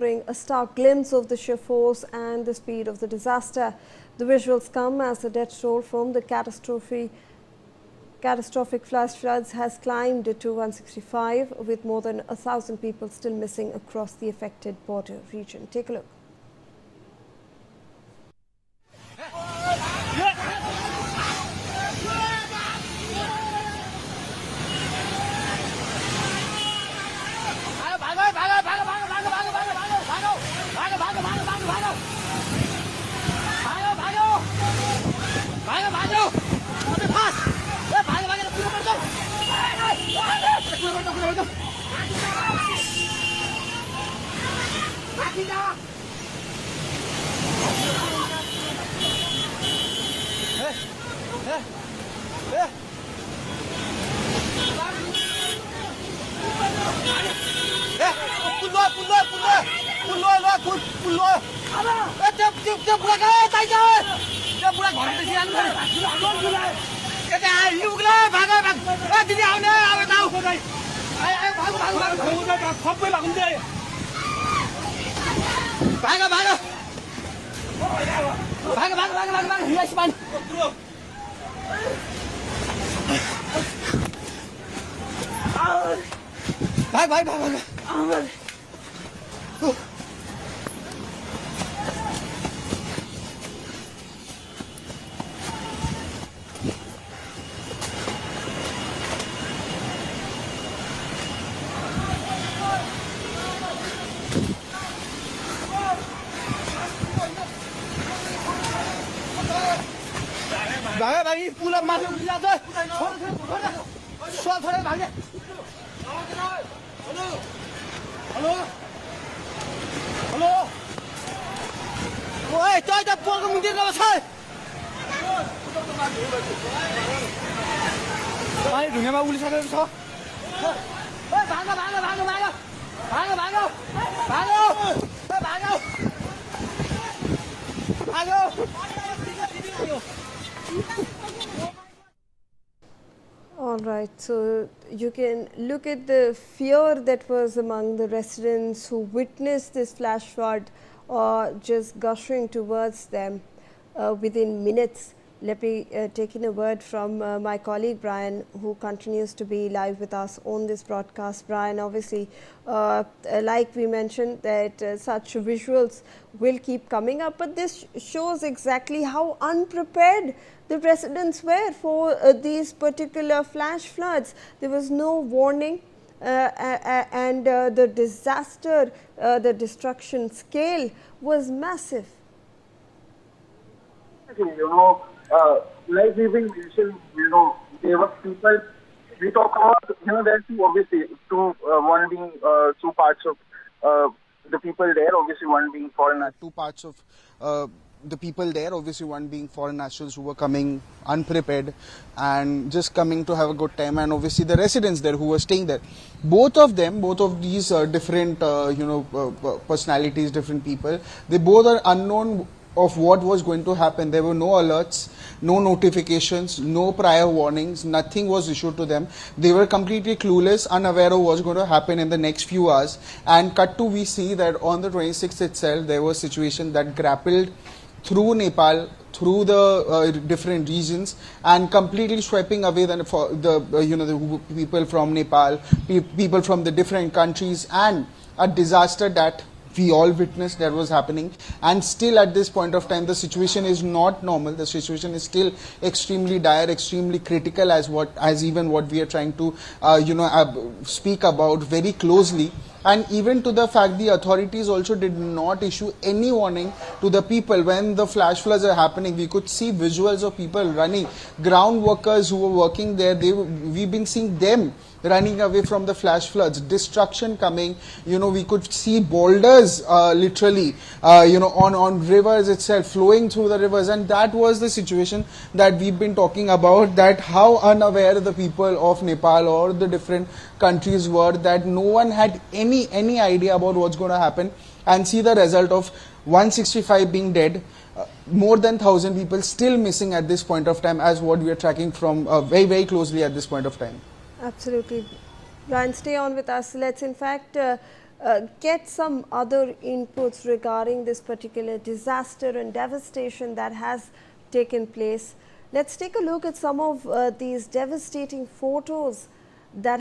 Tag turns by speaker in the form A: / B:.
A: Bring a stark glimpse of the sheer force and the speed of the disaster. The visuals come as the death toll from the catastrophic flash floods has climbed to 165, with more than 1,000 people still missing across the affected border region. Take a look.
B: पूरा माथे उठ जाता है छोड़ भागे hello hello hello ओए त्यो त पोलको मुन्तिर छ भाइ ढुङ्गामा उलिसकेको छ ओए भागो भागो भागो भागो भागो भागो भागो भागो भागो
A: All right, so you can look at the fear that was among the residents who witnessed this flash flood just gushing towards them within minutes. Let me take in a word from my colleague Brian, who continues to be live with us on this broadcast. Brian, obviously, like we mentioned, that such visuals will keep coming up, but this shows exactly how unprepared the residents were for these particular flash floods. There was no warning, and the disaster, the destruction scale was massive.
C: Like we've been mentioning, there were people, we talk about, there's obviously one being two parts of the people there, obviously one being foreign.
B: Two parts of the people there, obviously one being foreign nationals who were coming unprepared and just coming to have a good time, and obviously the residents there who were staying there. Both of these different, personalities, different people, they both are unknown of what was going to happen. There were no alerts, no notifications, no prior warnings, nothing was issued to them. They were completely clueless, unaware of what's going to happen in the next few hours. And cut to, we see that on the 26th itself, there was a situation that grappled through Nepal, through the different regions, and completely sweeping away the people from Nepal, people from the different countries, and a disaster that we all witnessed that was happening. And still at this point of time, the situation is not normal. The situation is still extremely dire, extremely critical, as even what we are trying to speak about very closely. And even to the fact, the authorities also did not issue any warning to the people when the flash floods are happening. We could see visuals of people running, ground workers who were working there. We've been seeing them running away from the flash floods, destruction coming. We could see boulders literally, on rivers itself, flowing through the rivers. And that was the situation that we've been talking about, that how unaware the people of Nepal or the different countries were, that no one had any idea about what's going to happen. And see the result of 165 being dead, more than 1,000 people still missing at this point of time, as what we are tracking from very, very closely at this point of time.
A: Absolutely. Brian, stay on with us. Let's in fact get some other inputs regarding this particular disaster and devastation that has taken place. Let's take a look at some of these devastating photos that